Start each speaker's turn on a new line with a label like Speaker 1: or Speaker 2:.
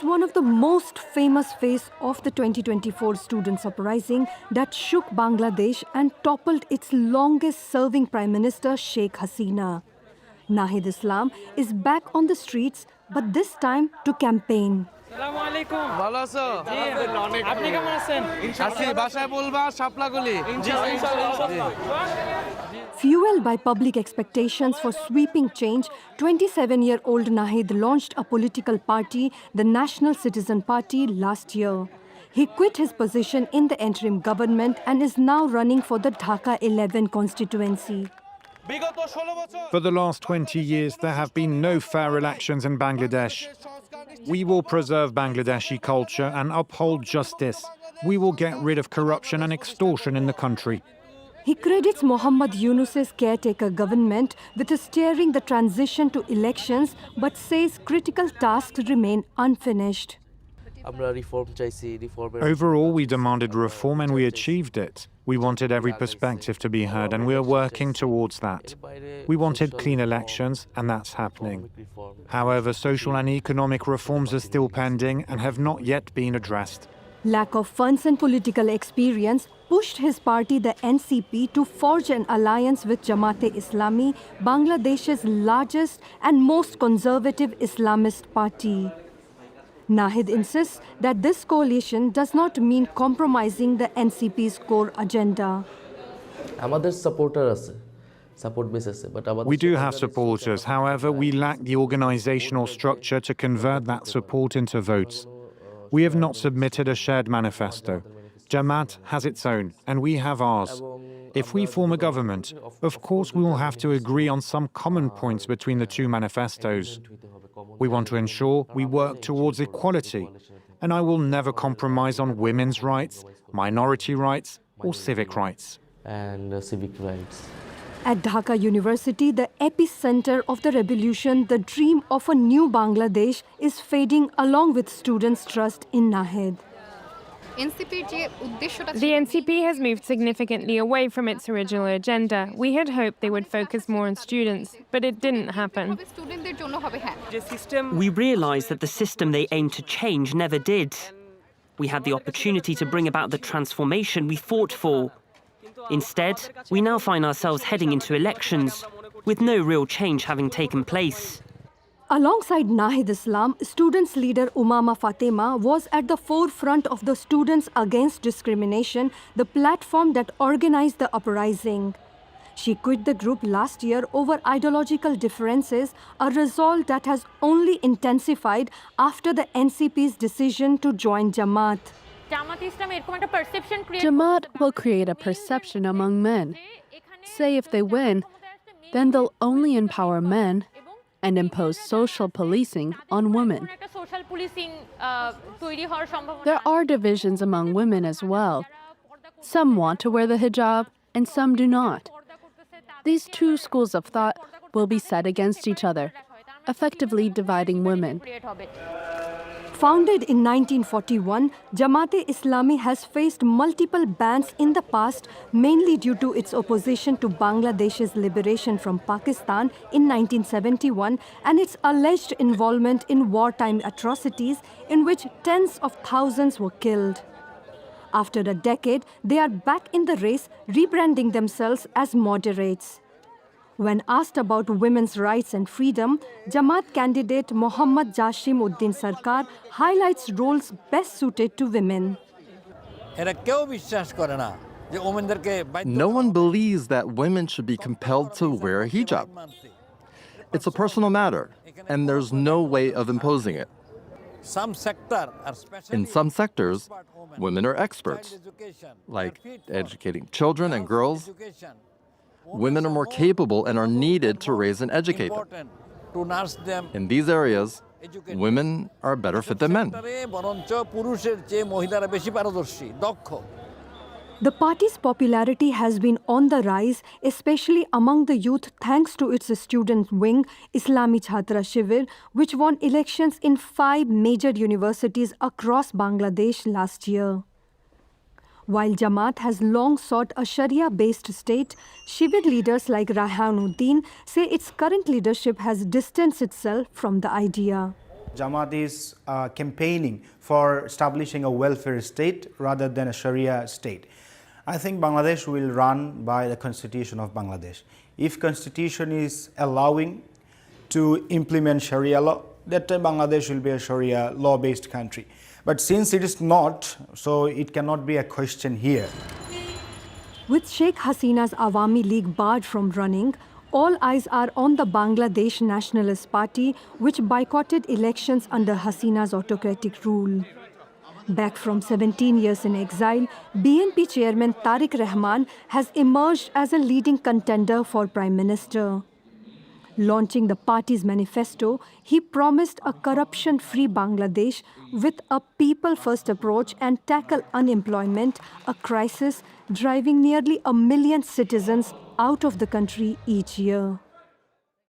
Speaker 1: was one of the most famous faces of the 2024 students' uprising that shook Bangladesh and toppled its longest-serving Prime Minister Sheikh Hasina. Nahid Islam is back on the streets, but this time to campaign. Fueled by public expectations for sweeping change, 27-year-old Nahid launched a political party, the National Citizen Party, last year. He quit his position in the interim government and is now running for the Dhaka 11 constituency.
Speaker 2: For the last 20 years, there have been no fair elections in Bangladesh. We will preserve Bangladeshi culture and uphold justice. We will get rid of corruption and extortion in the country.
Speaker 1: He credits Muhammad Yunus's caretaker government with steering the transition to elections, but says critical tasks remain unfinished.
Speaker 2: Overall, we demanded reform and we achieved it. We wanted every perspective to be heard and we are working towards that. We wanted clean elections and that's happening. However, social and economic reforms are still pending and have not yet been addressed.
Speaker 1: Lack of funds and political experience pushed his party, the NCP, to forge an alliance with Jamaat-e-Islami, Bangladesh's largest and most conservative Islamist party. Nahid insists that this coalition does not mean compromising the NCP's core agenda.
Speaker 2: We do have supporters, however, we lack the organizational structure to convert that support into votes. We have not submitted a shared manifesto. Jamaat has its own, and we have ours. If we form a government, of course we will have to agree on some common points between the two manifestos. We want to ensure we work towards equality, and I will never compromise on women's rights, minority rights, or civic rights.
Speaker 1: At Dhaka University, the epicenter of the revolution, the dream of a new Bangladesh is fading along with students' trust in Nahid.
Speaker 3: The NCP has moved significantly away from its original agenda. We had hoped they would focus more on students, but it didn't happen.
Speaker 4: We realized that the system they aimed to change never did. We had the opportunity to bring about the transformation we fought for. Instead, we now find ourselves heading into elections, with no real change having taken place.
Speaker 1: Alongside Nahid Islam, students' leader Umama Fatima was at the forefront of the Students Against Discrimination, the platform that organized the uprising. She quit the group last year over ideological differences, a resolve that has only intensified after the NCP's decision to join Jamaat.
Speaker 5: Jamaat will create a perception among men. Say if they win, then they'll only empower men and impose social policing on women. There are divisions among women as well. Some want to wear the hijab and some do not. These two schools of thought will be set against each other, effectively dividing women.
Speaker 1: Founded in 1941, Jamaat-e-Islami has faced multiple bans in the past, mainly due to its opposition to Bangladesh's liberation from Pakistan in 1971 and its alleged involvement in wartime atrocities in which tens of thousands were killed. After a decade, they are back in the race, rebranding themselves as moderates. When asked about women's rights and freedom, Jamaat candidate Mohammad Jashim Uddin Sarkar highlights roles best suited to women.
Speaker 6: No one believes that women should be compelled to wear a hijab. It's a personal matter, and there's no way of imposing it. In some sectors, women are experts, like educating children and girls. Women are more capable and are needed to raise and educate them. In these areas, women are better fit than men.
Speaker 1: The party's popularity has been on the rise, especially among the youth thanks to its student wing, Islami Chhatra Shivir, which won elections in 5 major universities across Bangladesh last year. While Jamaat has long sought a Sharia-based state, Shibir leaders like Raihanuddin say its current leadership has distanced itself from the idea.
Speaker 7: Jamaat is campaigning for establishing a welfare state rather than a Sharia state. I think Bangladesh will run by the Constitution of Bangladesh. If Constitution is allowing to implement Sharia law, that time Bangladesh will be a Sharia law-based country. But since it is not, so it cannot be a question here.
Speaker 1: With Sheikh Hasina's Awami League barred from running, all eyes are on the Bangladesh Nationalist Party, which boycotted elections under Hasina's autocratic rule. Back from 17 years in exile, BNP chairman Tariq Rahman has emerged as a leading contender for Prime Minister. Launching the party's manifesto, he promised a corruption-free Bangladesh with a people-first approach and tackle unemployment, a crisis driving nearly 1 million citizens out of the country each year.